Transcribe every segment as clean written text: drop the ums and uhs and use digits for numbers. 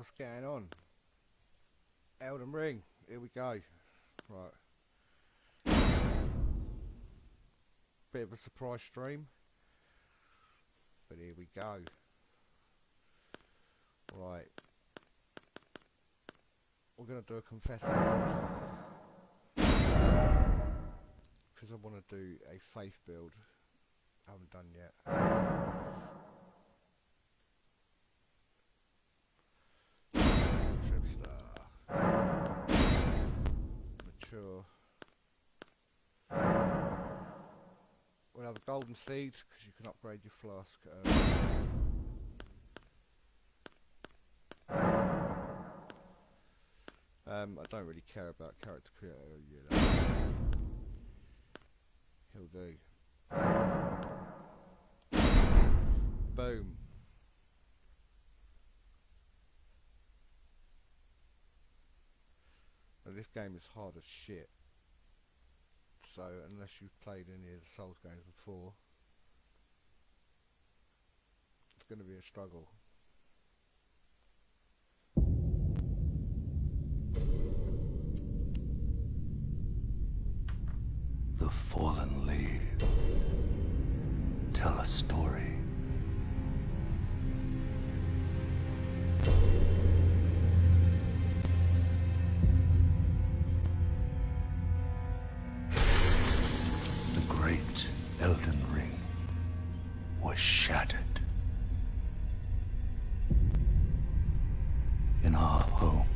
What's going on? Elden Ring, here we go. Right. Bit of a surprise stream. But here we go. Right. We're going to do a confessing build. Because I want to do a faith build. I haven't done yet. Tripstar. Mature. We'll have golden seeds because you can upgrade your flask. I don't really care about character creator. You know. He'll do. Boom. Now this game is hard as shit. So unless you've played any of the Souls games before, it's going to be a struggle. The fallen leaves tell a story. The great Elden Ring was shattered. In our home,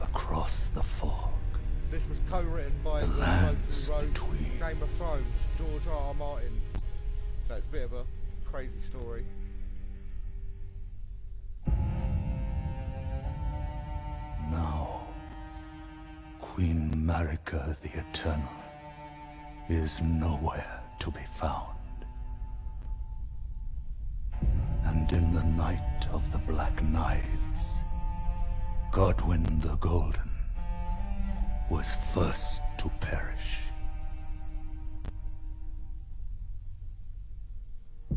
across the fog. This was co-written by The the bloke lands who wrote between. Game of Thrones, George R.R. Martin. So it's a bit of a crazy story. Now, Queen Marika the Eternal is nowhere to be found. And in the night of the Black Knives, Godwyn the Golden was first to perish.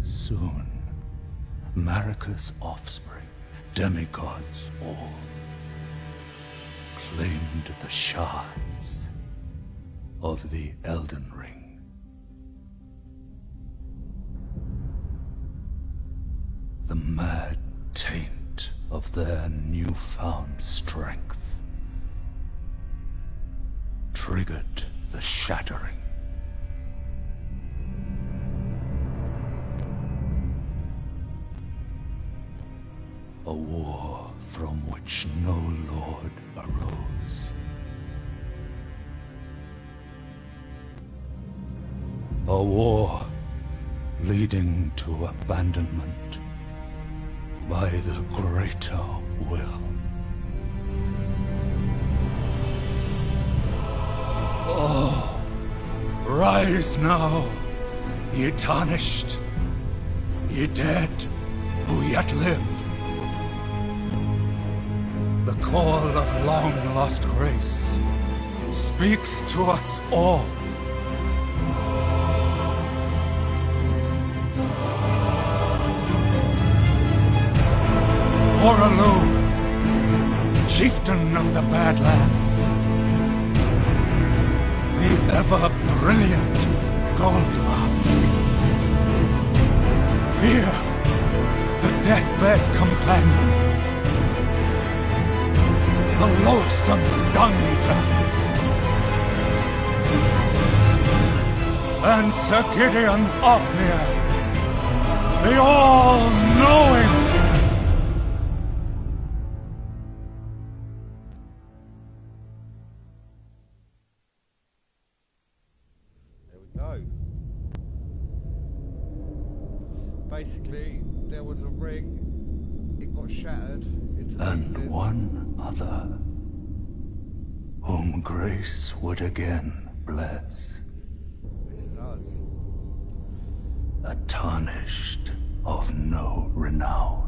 Soon, Marika's offspring, demigods all, claimed the shards of the Elden Ring. The mad taint of their newfound strength triggered the shattering. A war from which no lord arose. A war leading to abandonment by the greater will. Oh, rise now, ye tarnished, ye dead who yet live. The call of long-lost grace speaks to us all. Hoarah, chieftain of the Badlands, the ever-brilliant Gold Mask. Fear, the deathbed companion, the loathsome Dung-Eater, and Sir Gideon Ofnir, the all-knowing. There we go. Basically, there was a ring, it got shattered into And pieces. one other, whom grace would again bless, This is us. a tarnished of no renown.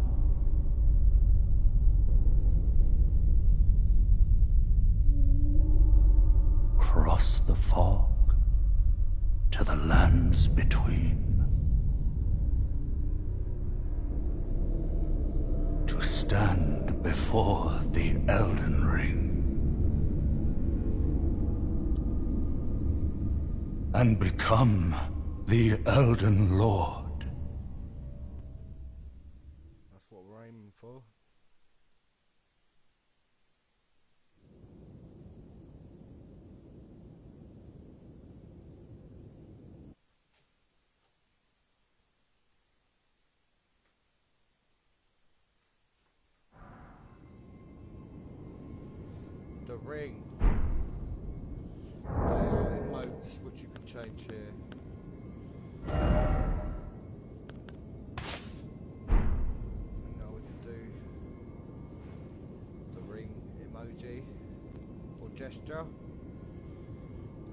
Cross the fog to the lands between, to to stand before the Elden Ring and become the Elden Lord. That's what we're aiming for. The ring. There are emotes which you can change here. And now we can do the ring emoji or gesture.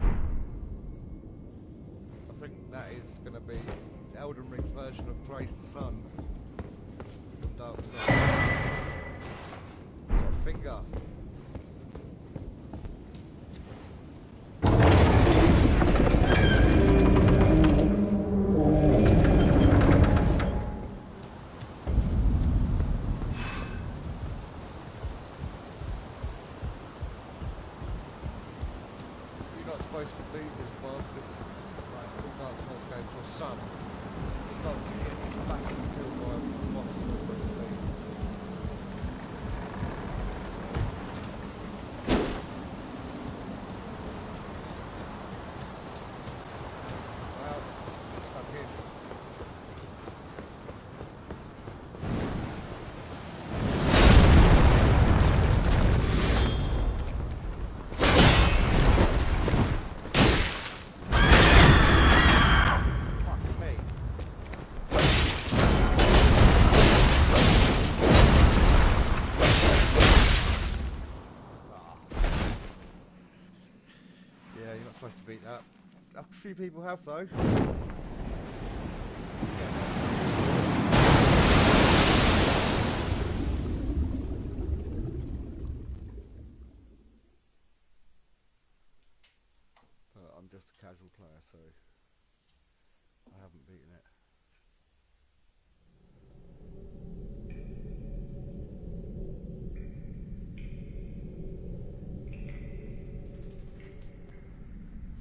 I think that is going to be Elden Ring's version of Praise the Sun from Dark Souls. Got a finger. Supposed to beat this boss. This is like all Dark Souls games or some. It's not getting battered and killed by a boss that you're supposed to beat. Well, let's get stuck in. Supposed to beat that. A few people have though. But I'm just a casual player, so I haven't beaten it.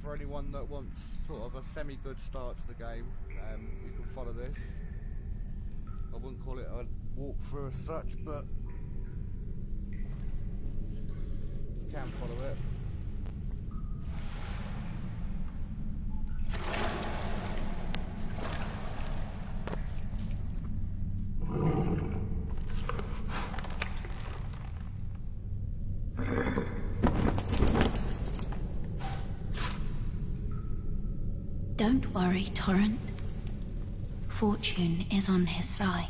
For anyone that wants sort of a semi-good start to the game, you can follow this. I wouldn't call it a walkthrough as such, but you can follow it. Don't worry, Torrent. Fortune is on his side.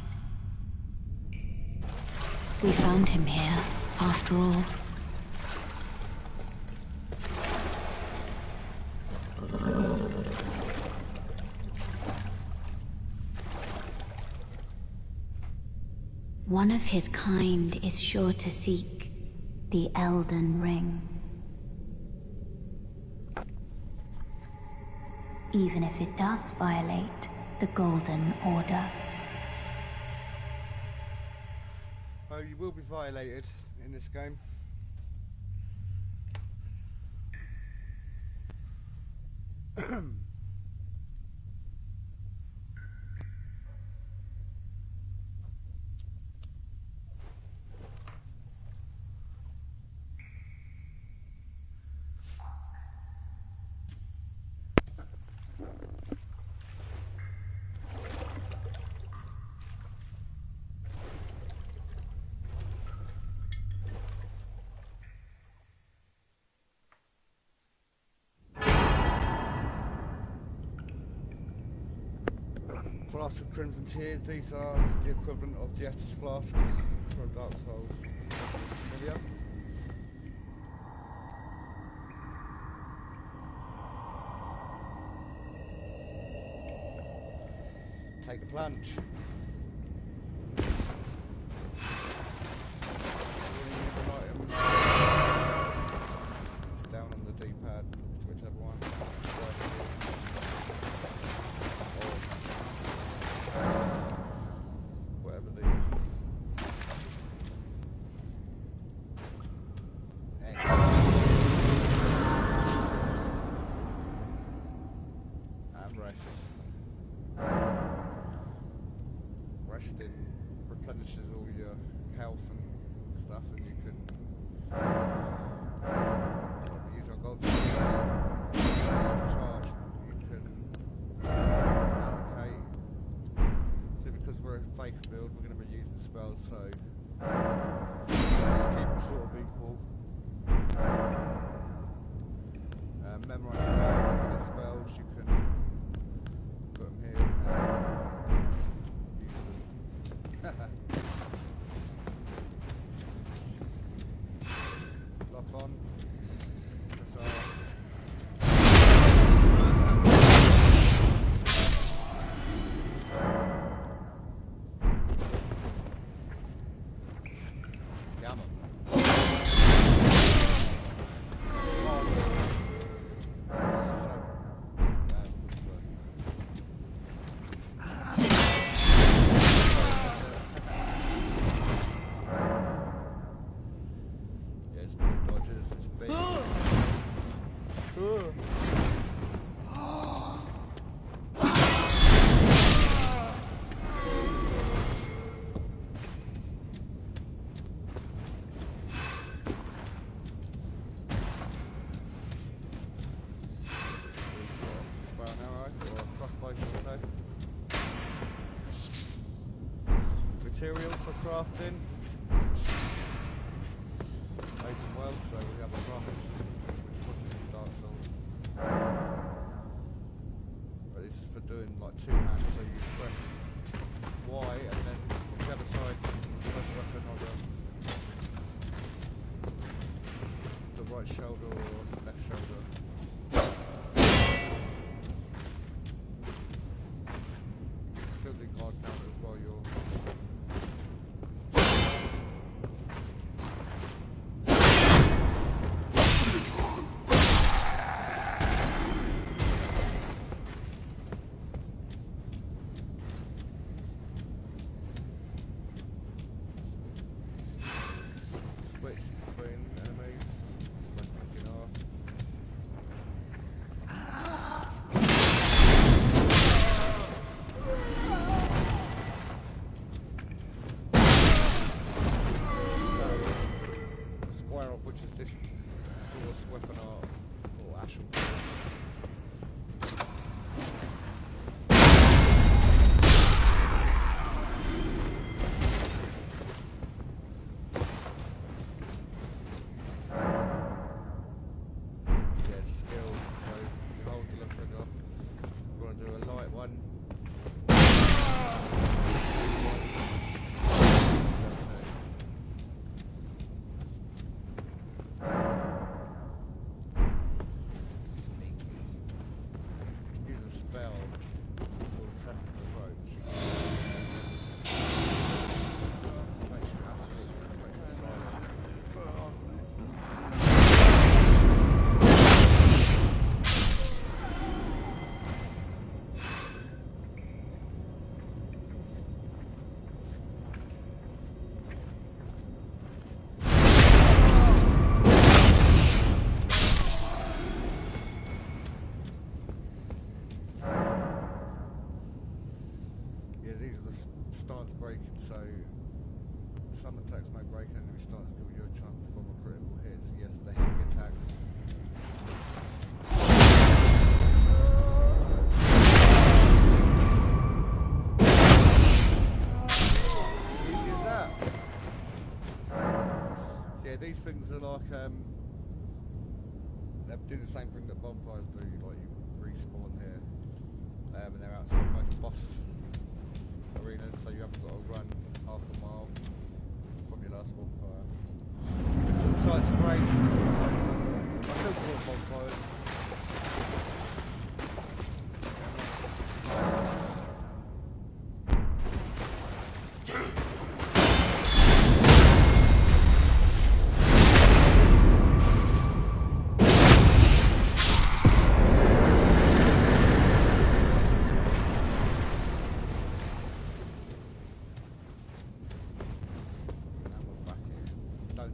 We found him here, after all. One of his kind is sure to seek the Elden Ring. Even if it does violate the Golden Order. Oh, you will be violated in this game. Flask of Crimson Tears, these are the equivalent of the Estus flasks from Dark Souls. Familiar? Take the plunge. It's down on the D-pad, whichever one. Whatever the resting replenishes all your health and stuff, and you can use our gold to charge. You can allocate. So because we're a faith build, we're going to be using spells, so let's keep them sort of equal. Memorize spells. When you get spells, you can put them here and use them. Lock on. Press R. Yammer. Material for crafting. Open well, so we have a crafting system which wasn't in Dark Souls. But this is for doing like two hands, so you press Y and then on the other side you press weapon on the right shoulder or left shoulder. Still do guard counters while you're which is this sword's weapon art, or Ashel. Yeah, skills, so you hold the left trigger. We're going to do a light one. These are the stance breaking, so some attacks may break and enemy stance build your chunk from a critical hit. So yes, the heavy attacks. Easy as that. Yeah, these things are like they do the same thing that bonfires do, like you respawn here. And they're outside most boss arenas, so you haven't got to run half a mile from your last bonfire. Sites of grace and this one, I still call them bonfires.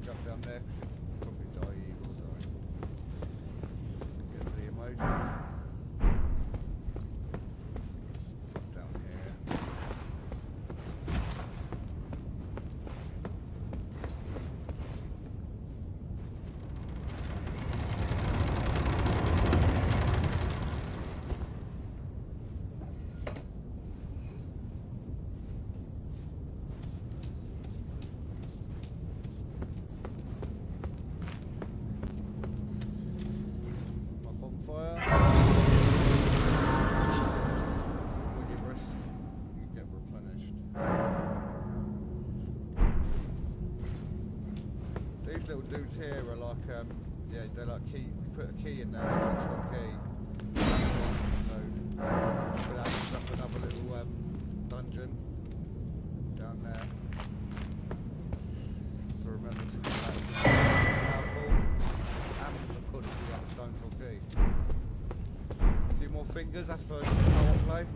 Jump down there because you'll probably die, you will die. these little dudes here are like, yeah, they're like key. You put a key in there, stone short key. So, but that opens up another little dungeon down there. So remember to be powerful and good if you got a stone short key. A few more fingers, that's for co-op play.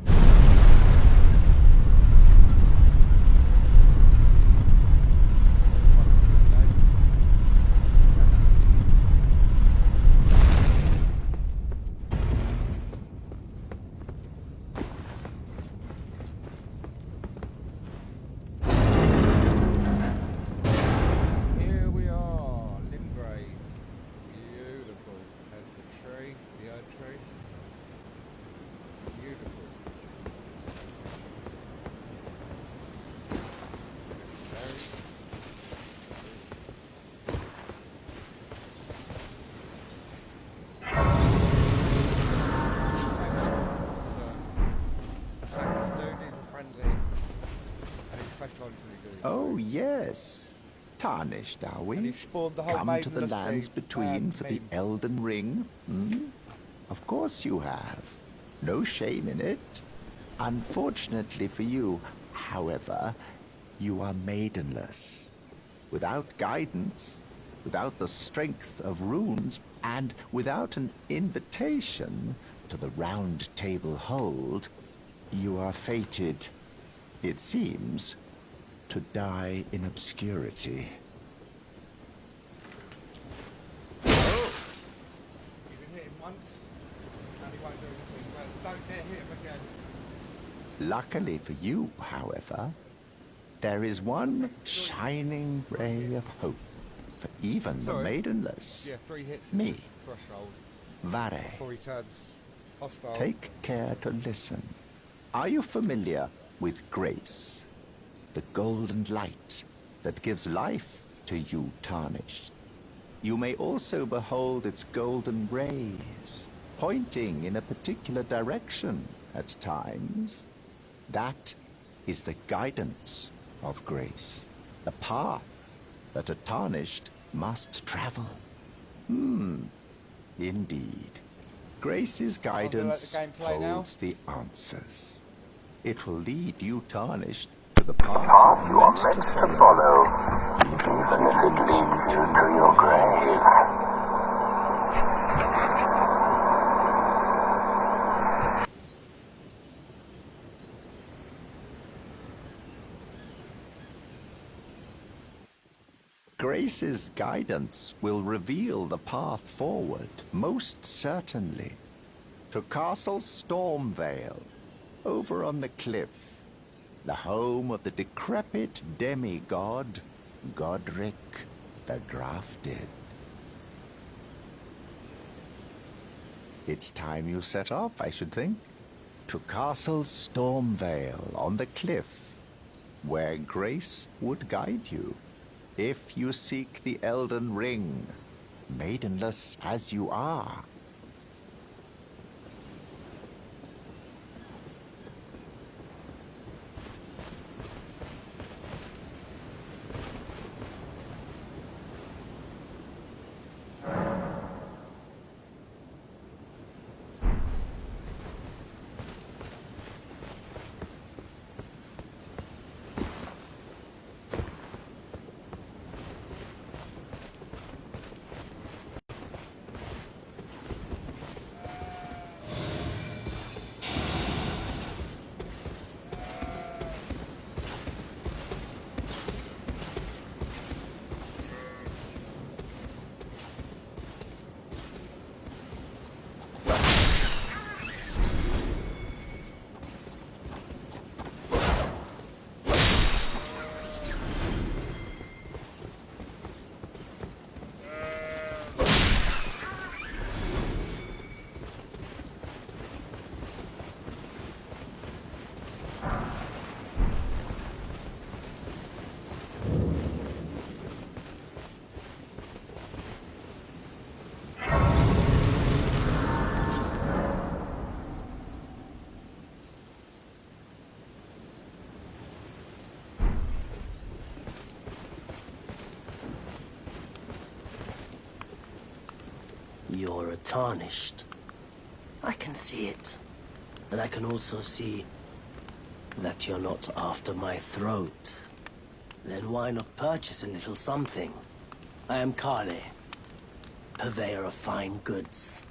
Oh, yes. Tarnished, are And we? he spawned the whole Come to the Maidenless lands thing, between for the meme. Elden Ring? Hmm? Of course you have. No shame in it. Unfortunately for you, however, you are maidenless. Without guidance, without the strength of runes, and without an invitation to the Round Table Hold, you are fated, it seems, to die in obscurity. You can hit him once, and he won't do anything. But don't dare hit him again. Luckily for you, however, there is one shining ray of hope for even the Sorry. maidenless. Yeah, 3 hits is Me. his threshold Vare, before he turns hostile. take care to listen. Are you familiar with grace? The golden light that gives life to you tarnished. You may also behold its golden rays, pointing in a particular direction at times. That is the guidance of grace, the path that a tarnished must travel. Indeed. Grace's let the guidance game play now. holds the answers. It will lead you tarnished to the path you meant to follow, even if it leads you to your grave. Grace's guidance will reveal the path forward, most certainly. To Castle Stormvale, over on the cliff, the home of the decrepit demigod, Godric the Grafted. It's time you set off, I should think, to Castle Stormvale on the cliff, where Grace would guide you. If you seek the Elden Ring, maidenless as you are. You're a tarnished. I can see it. And I can also see that you're not after my throat. Then why not purchase a little something? I am Kale, purveyor of fine goods.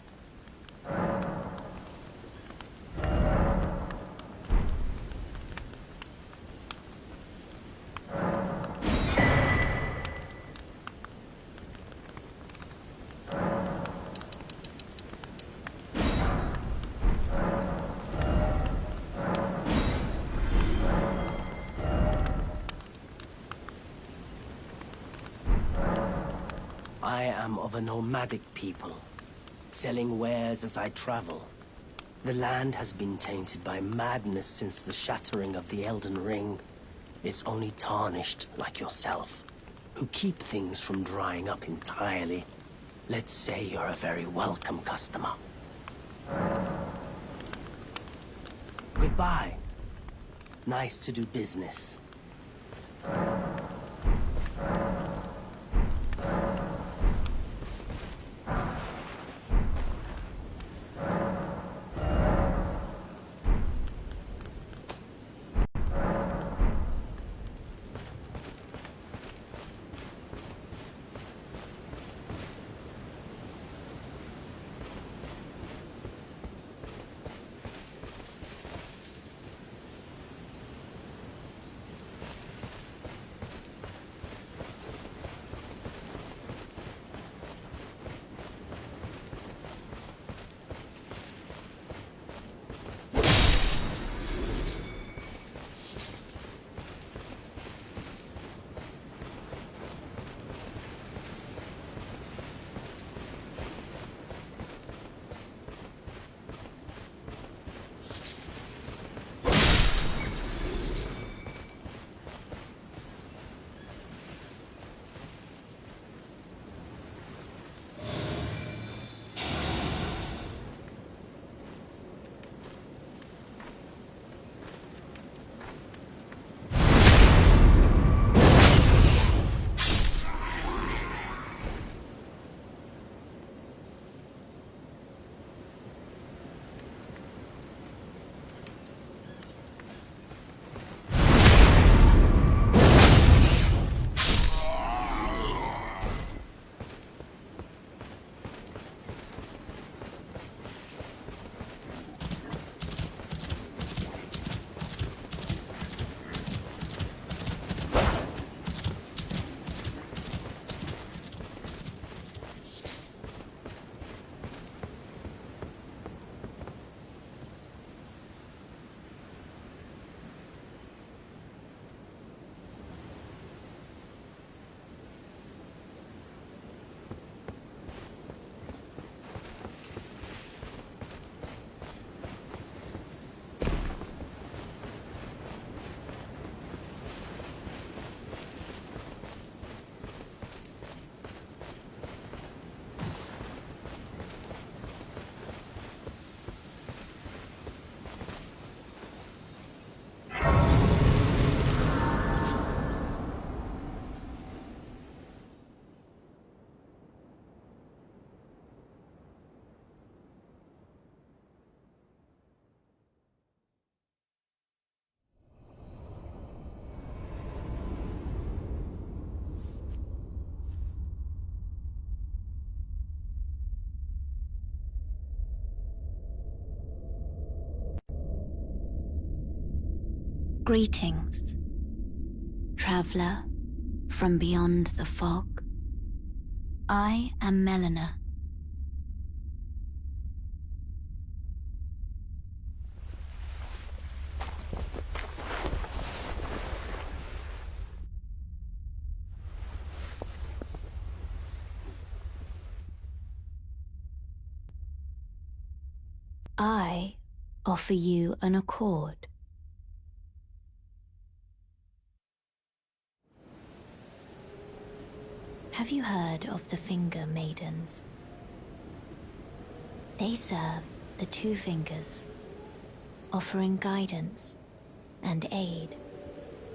I am of a nomadic people, selling wares as I travel. The land has been tainted by madness since the shattering of the Elden Ring. It's only tarnished like yourself, who keep things from drying up entirely. Let's say you're a very welcome customer. Goodbye. Nice to do business. Greetings, traveler from beyond the fog. I am Melina. I offer you an accord. Have you heard of the Finger Maidens? They serve the Two Fingers, offering guidance and aid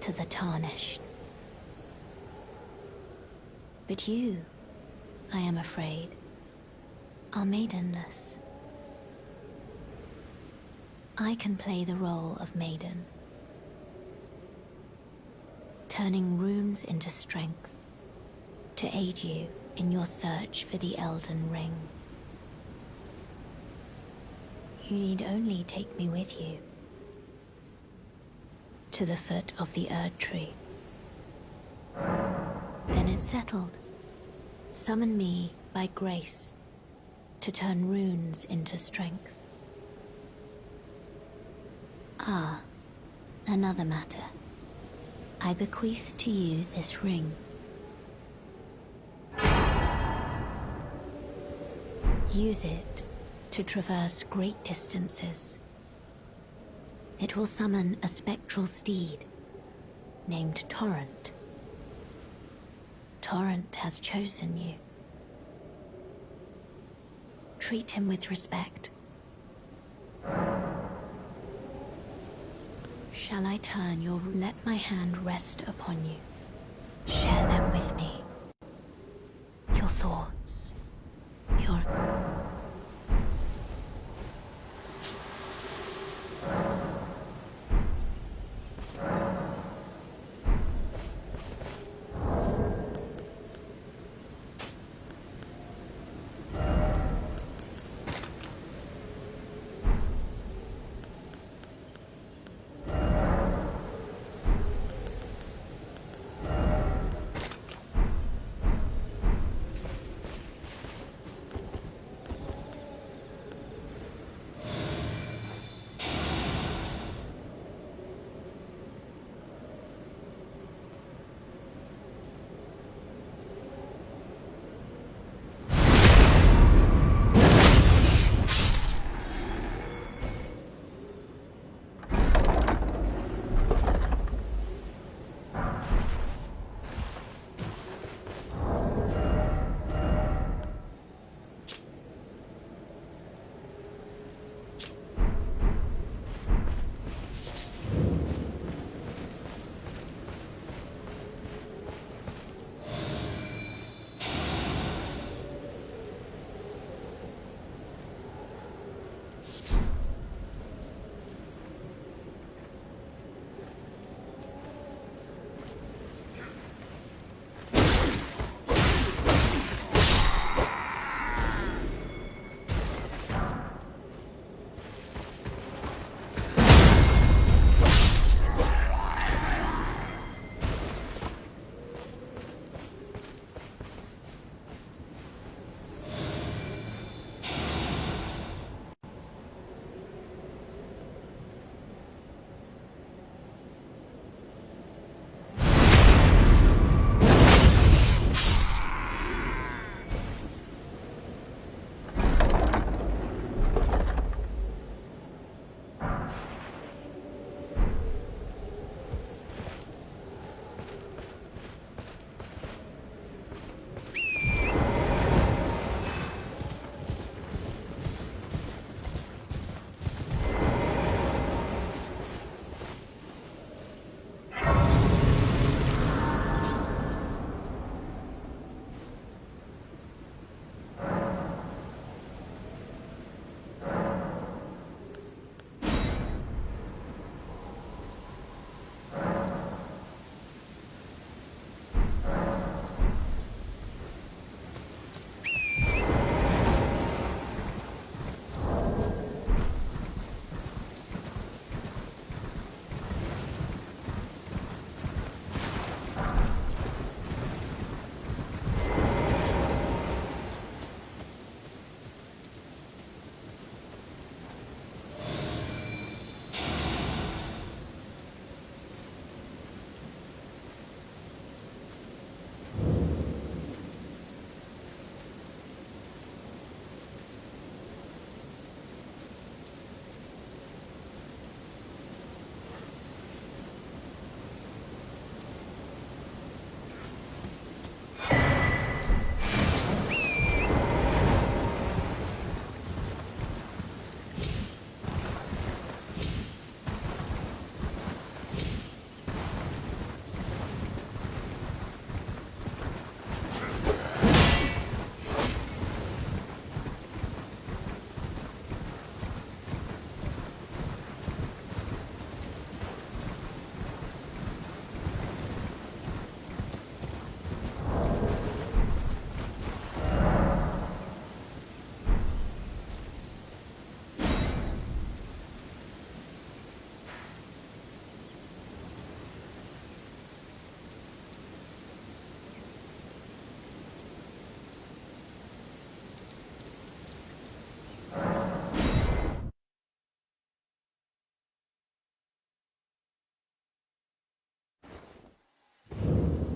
to the Tarnished. But you, I am afraid, are maidenless. I can play the role of maiden, turning runes into strength to aid you in your search for the Elden Ring. You need only take me with you to the foot of the Erd Tree. Then it's settled. Summon me by grace to turn runes into strength. Ah, another matter. I bequeath to you this ring. Use it to traverse great distances. It will summon a spectral steed named Torrent. Torrent has chosen you. Treat him with respect. Shall I turn your... Let my hand rest upon you. Share them with me. Your thoughts. Your...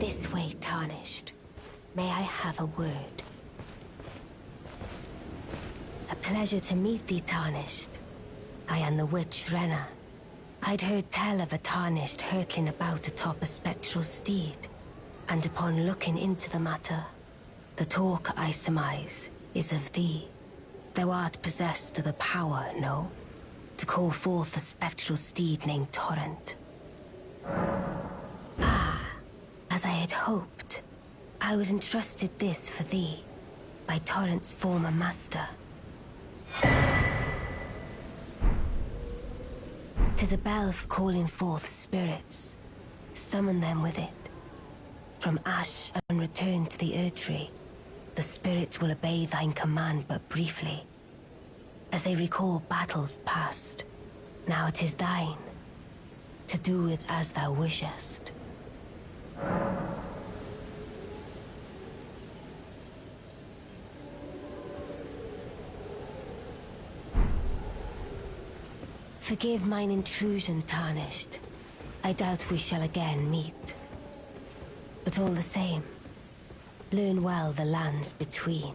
This way, Tarnished. May I have a word? A pleasure to meet thee, Tarnished. I am the witch Renna. I'd heard tell of a Tarnished hurtling about atop a spectral steed, and upon looking into the matter, the talk, I surmise, is of thee. Thou art possessed of the power, no? To call forth a spectral steed named Torrent. Ah, as I had hoped. I was entrusted this for thee, by Torrent's former master. 'Tis a bell for calling forth spirits. Summon them with it. From ash and return to the Erdtree, the spirits will obey thine command but briefly, as they recall battles past. Now it is thine, to do with as thou wishest. Forgive mine intrusion, Tarnished. I doubt we shall again meet. But all the same, learn well the lands between.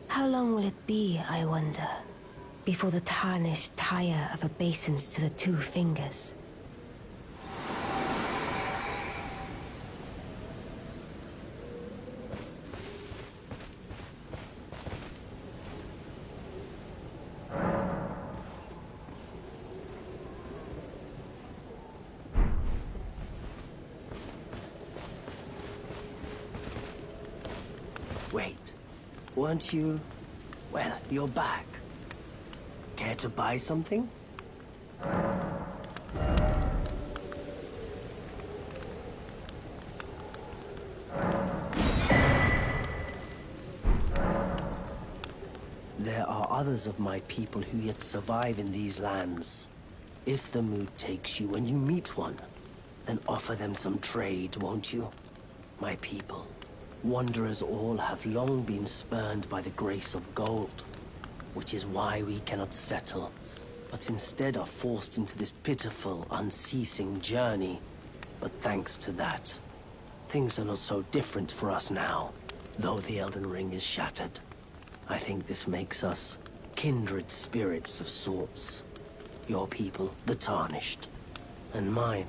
How long will it be, I wonder, before the Tarnished tire of obeisance to the two fingers? Wait, weren't you... Well, you're back. Care to buy something? There are others of my people who yet survive in these lands. If the mood takes you when you meet one, then offer them some trade, won't you? My people. Wanderers all have long been spurned by the grace of gold, which is why we cannot settle, but instead are forced into this pitiful, unceasing journey. But thanks to that, things are not so different for us now, though the Elden Ring is shattered. I think this makes us kindred spirits of sorts. Your people, the Tarnished, and mine.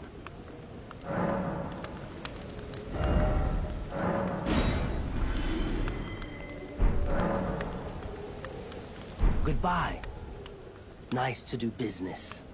Goodbye. Nice to do business.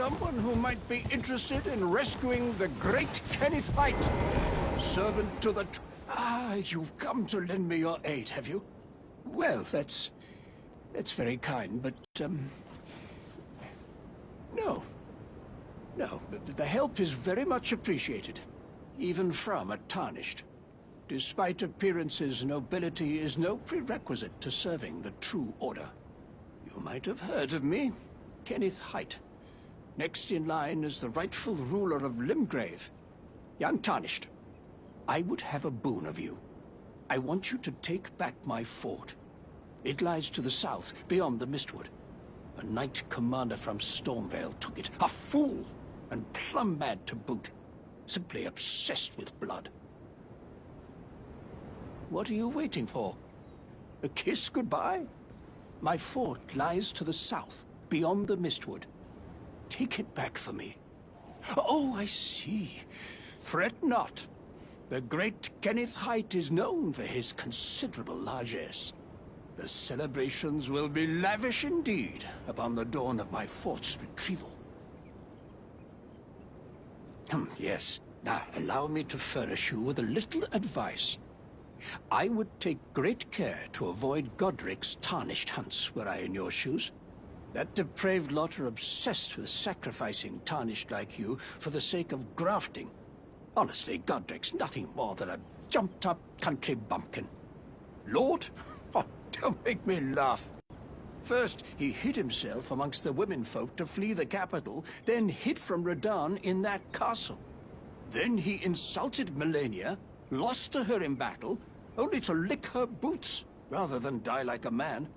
someone who might be interested in rescuing the great Kenneth Haight, servant to the... you've come to lend me your aid, have you? Well, that's very kind, but, no. No, the help is very much appreciated, even from a Tarnished. Despite appearances, nobility is no prerequisite to serving the true order. You might have heard of me, Kenneth Haight. Next in line is the rightful ruler of Limgrave, young Tarnished. I would have a boon of you. I want you to take back my fort. It lies to the south, beyond the Mistwood. A knight commander from Stormvale took it. A fool! And plumb mad to boot. Simply obsessed with blood. What are you waiting for? A kiss goodbye? My fort lies to the south, beyond the Mistwood. Take it back for me. Oh, I see. Fret not. The great Kenneth Haight is known for his considerable largesse. The celebrations will be lavish indeed upon the dawn of my fort's retrieval. Yes. Now, allow me to furnish you with a little advice. I would take great care to avoid Godric's Tarnished hunts were I in your shoes. That depraved lot are obsessed with sacrificing Tarnished like you for the sake of grafting. Honestly, Godric's nothing more than a jumped-up country bumpkin. Lord? Oh, don't make me laugh. First, he hid himself amongst the womenfolk to flee the capital, then hid from Radahn in that castle. Then he insulted Melania, lost to her in battle, only to lick her boots, rather than die like a man.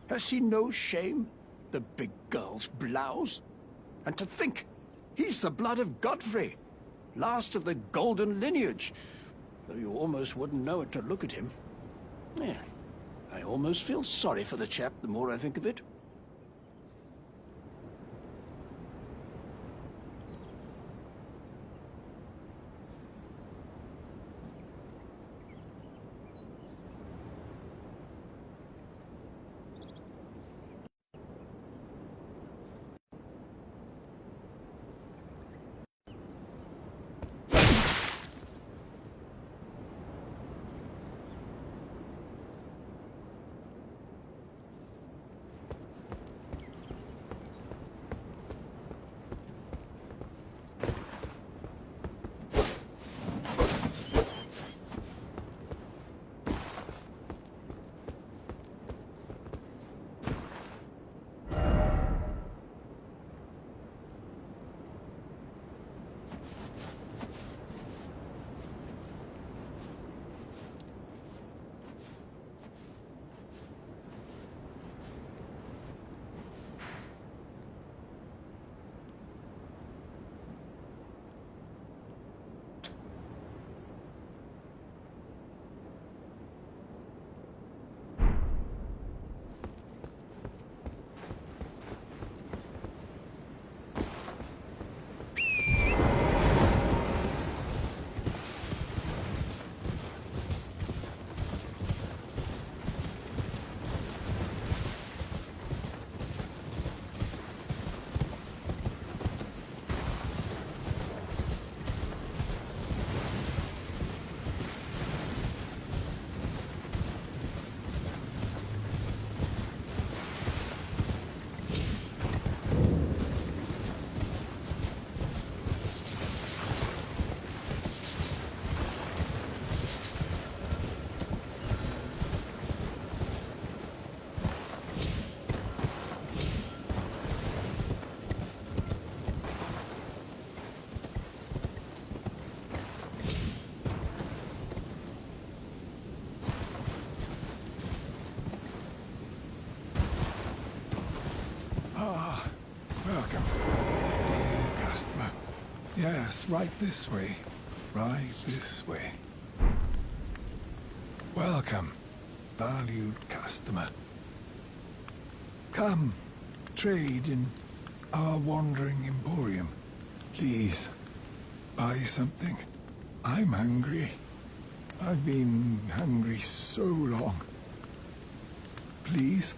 Has he no shame, the big girl's blouse? And to think, he's the blood of Godfrey, last of the golden lineage, though you almost wouldn't know it to look at him. Yeah, I almost feel sorry for the chap the more I think of it. Welcome, dear customer. Yes, right this way. Right this way. Welcome, valued customer. Come, trade in our wandering emporium. Please, buy something. I'm hungry. I've been hungry so long. Please?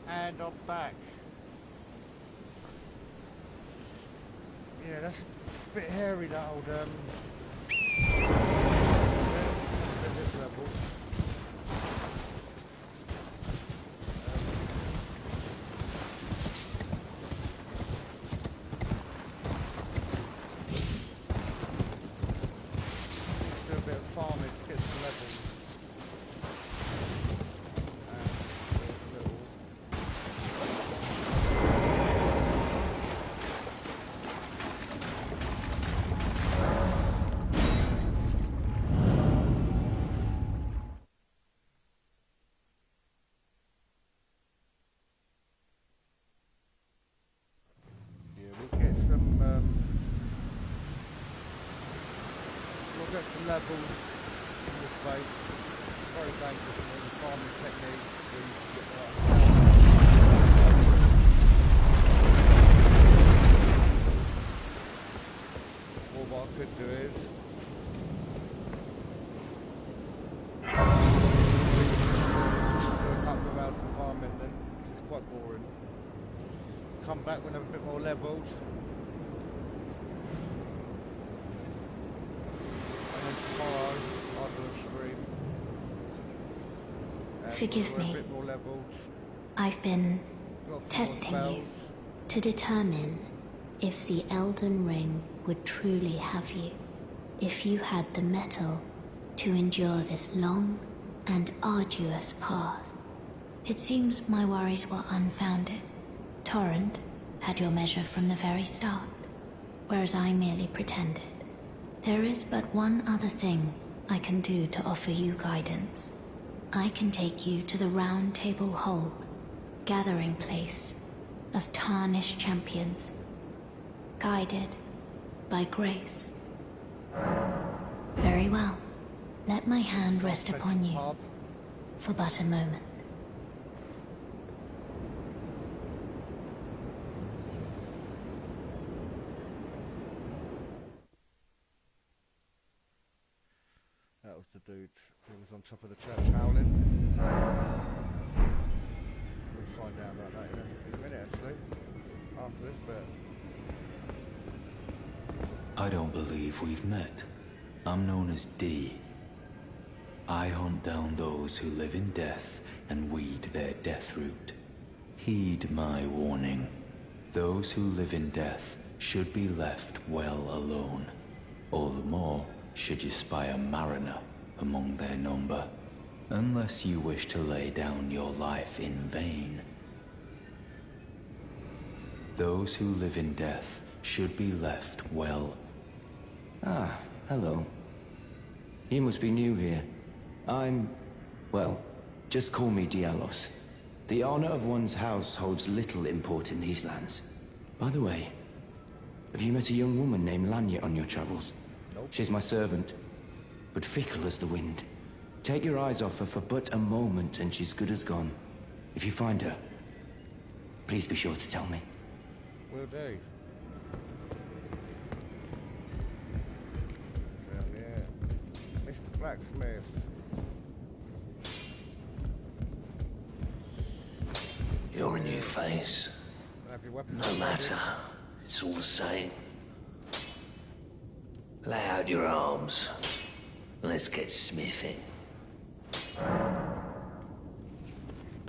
And I'm back. Yeah, that's a bit hairy, that old, yeah, let's get this level. Let's do a bit of farming to get some levels. We'll get some levels in this place. It's very dangerous in the farming technique. We get the right or what I could do is do a couple of hours of farming, then it's quite boring. Come back when I'm a bit more levelled. Tomorrow I'll do a stream. Forgive we're me. A bit more leveled. I've been Got a few testing more you spells. to determine if the Elden Ring would truly have you. If you had the mettle to endure this long and arduous path. It seems my worries were unfounded. Torrent had your measure from the very start, whereas I merely pretended. There is but one other thing I can do to offer you guidance. I can take you to the Round Table Hold, gathering place of tarnished champions, guided by grace. Very well. Let my hand rest upon you Pub. for but a moment. That was the dude who was on top of the church howling. We'll find out about that in a minute, actually. After this bit. I don't believe we've met. I'm known as D. I hunt down those who live in death and weed their death root. Heed my warning. Those who live in death should be left well alone. All the more should you spy a mariner among their number, unless you wish to lay down your life in vain. Those who live in death should be left well. Ah, hello. You must be new here. Well, just call me Dialos. The honor of one's house holds little import in these lands. By the way, have you met a young woman named Lanya on your travels? Nope. She's my servant, but fickle as the wind. Take your eyes off her for but a moment and she's good as gone. If you find her, please be sure to tell me. Will do. So, yeah. Mr. Blacksmith. You're a new face. Have your weapons No ready? matter. It's all the same. Lay out your arms. Let's get smithing.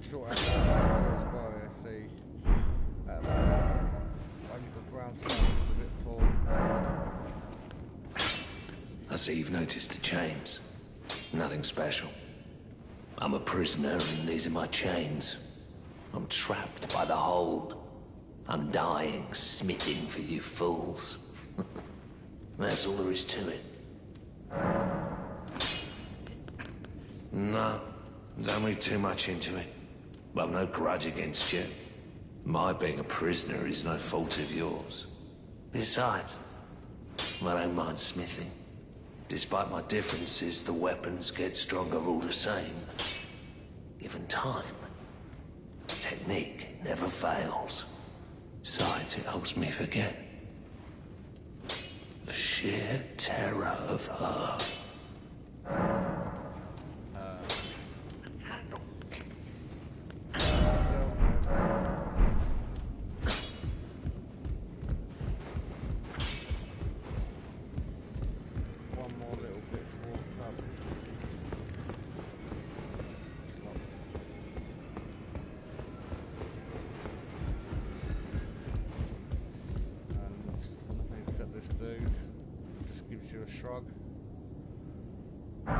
Short answer as well, I see. Only got ground stamp, just a bit poor. I see you've noticed the chains. Nothing special. I'm a prisoner and these are my chains. I'm trapped by the hold. I'm dying, smithing for you fools. That's all there is to it. No, don't read too much into it. I've no grudge against you. My being a prisoner is no fault of yours. Besides, I don't mind smithing. Despite my differences, the weapons get stronger all the same. Given time, technique never fails. Besides, it helps me forget the sheer terror of her. So, a shrug. And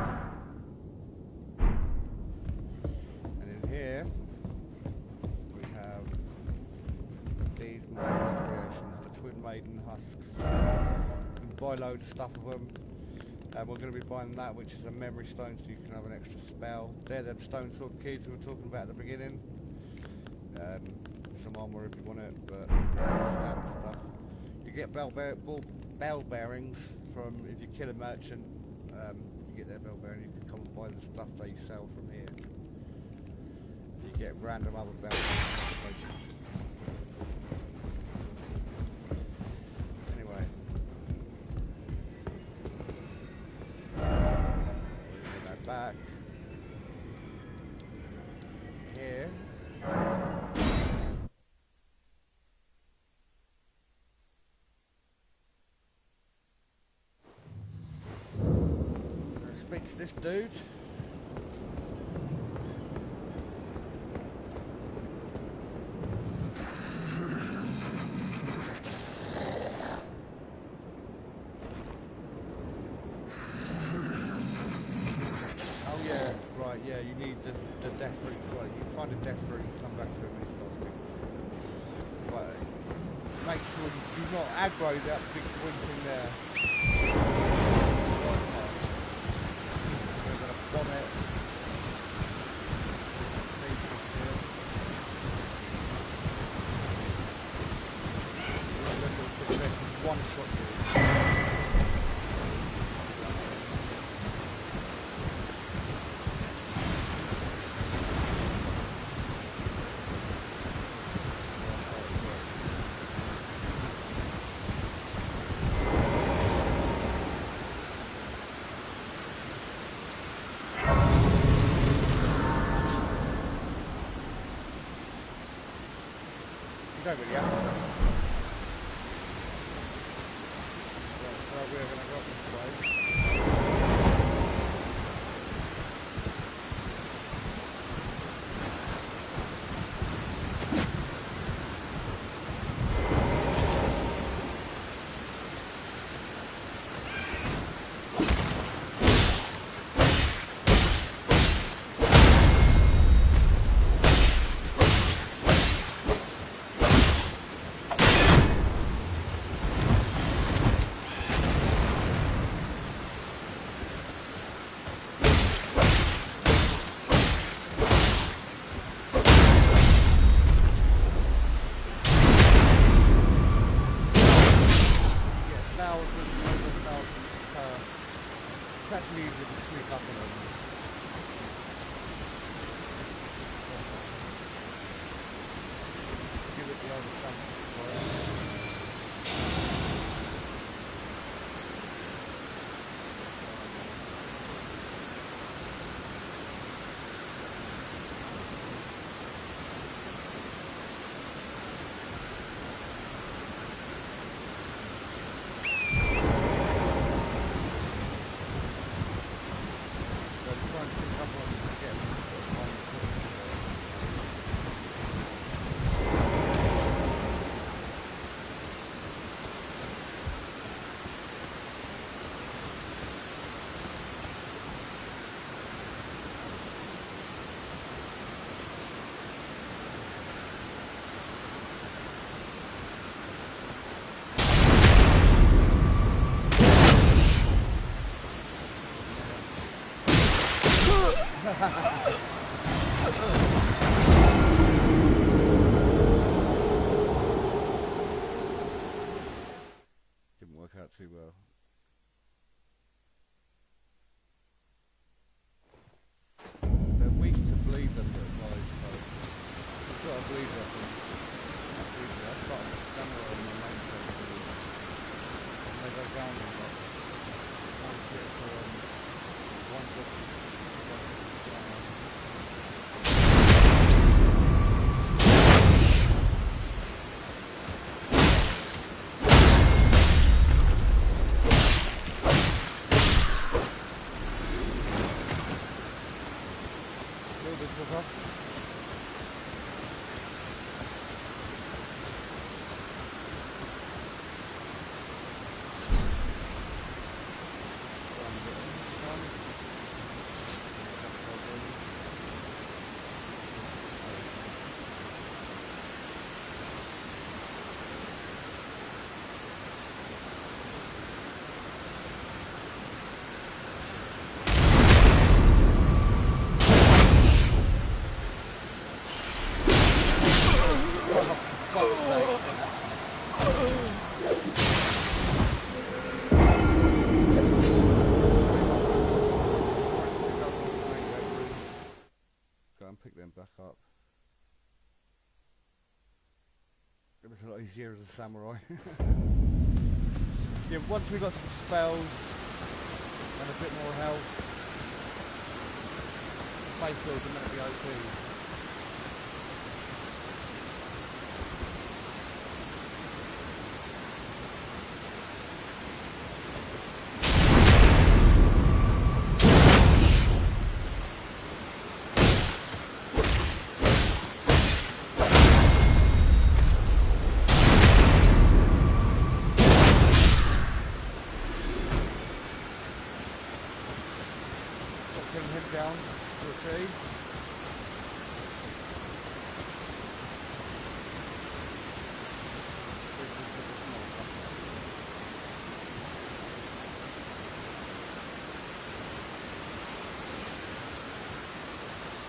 in here we have these marvelous creations, the Twin Maiden husks. You can buy loads of stuff of them. And we're going to be buying that, which is a memory stone, so you can have an extra spell. They're them stone sword keys we were talking about at the beginning. Some armor if you want it, but yeah, just standard stuff. You get bell bearings from, if you kill a merchant, you get their bell bearing. You can come and buy the stuff they sell from here. You get random other bell bearings. Anyway. We'll go back. Here. Speak to this dude. Oh yeah, right, yeah, you need the death root. Right, you find a death root and come back to him when he starts speaking to you. Right, make sure you do not aggro that big green thing there. Bomb it. Save this here. One shot here. You don't really have to. So we're going to go up this way. It's actually easier to sneak up on them. Give it the old stuff. Didn't work out too well. They're weak to bleed them, little guys, so you've got to bleed them. That's easy. I started with samurai in the main thing. And they go down and like one critical and one good. fuck's sake. Go and pick them back up. It was a lot easier as a samurai. Yeah, once we got some spells and a bit more health, faith heals are meant to be OP. Down to a tree.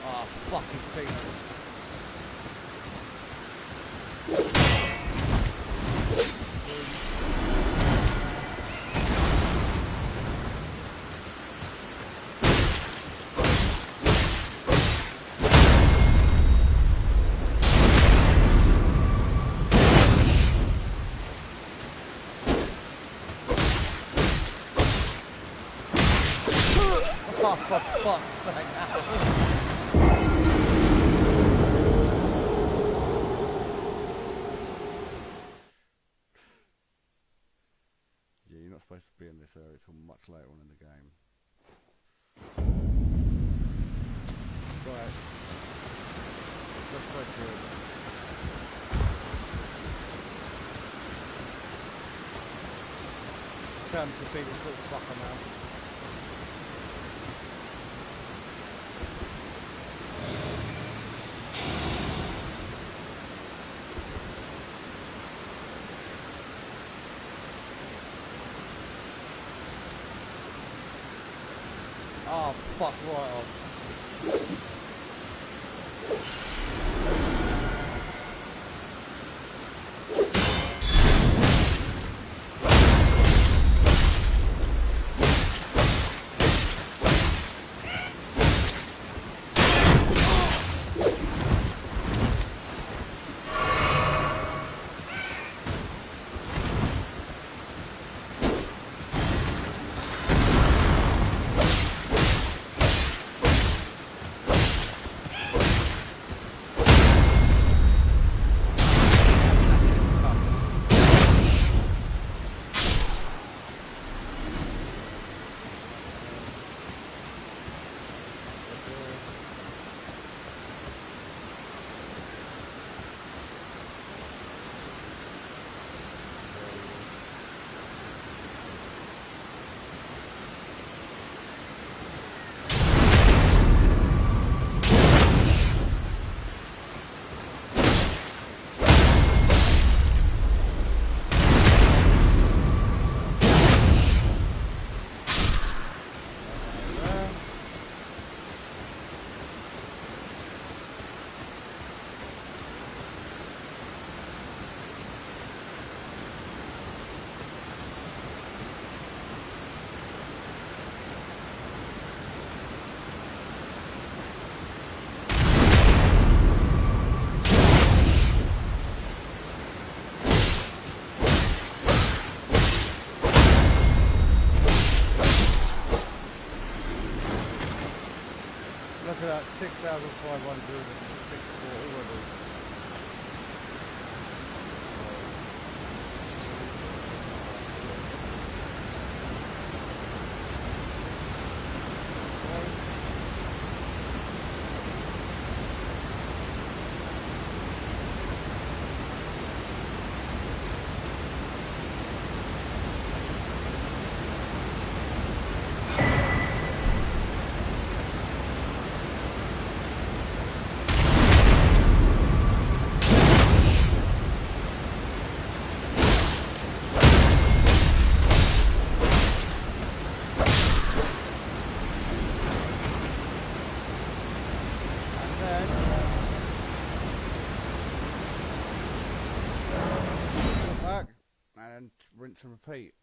Oh, fuck, he's seen it. Oh, for fuck's sake. Yeah, you're not supposed to be in this area until much later on in the game. Right. Let's go to it. Time to beat this little fucker now. Oh, fuck right off. Look at that, 6,564 already. and rinse and repeat.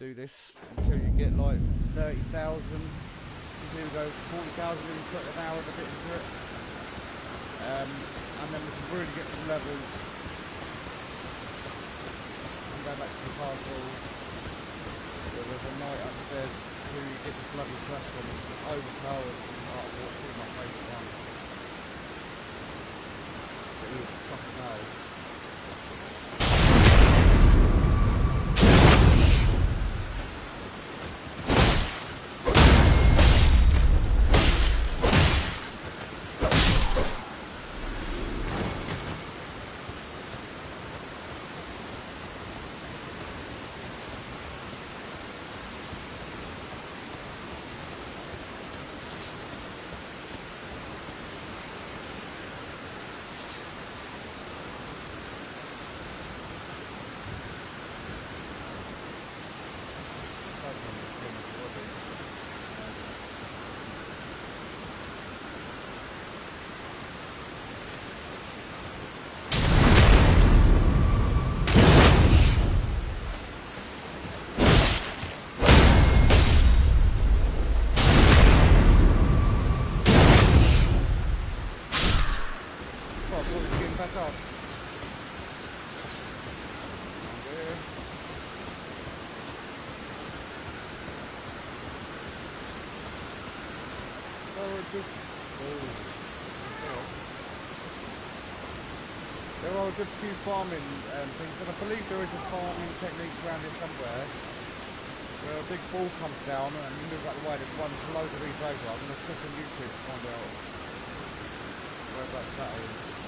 Do this until you get like 30,000. You go 40,000 and you put an hour and a bit into it. And then we can really get some levels. And go back to the castle. There's a knight upstairs who you get the bloody slash from. It's overpowered. It's my favourite one. But he was tough as nails. Back up. There. There are a good few farming things, and I believe there is a farming technique around here somewhere where a big ball comes down and you move out the way and it runs loads of these over. I'm going to check on YouTube to find out whereabouts that is.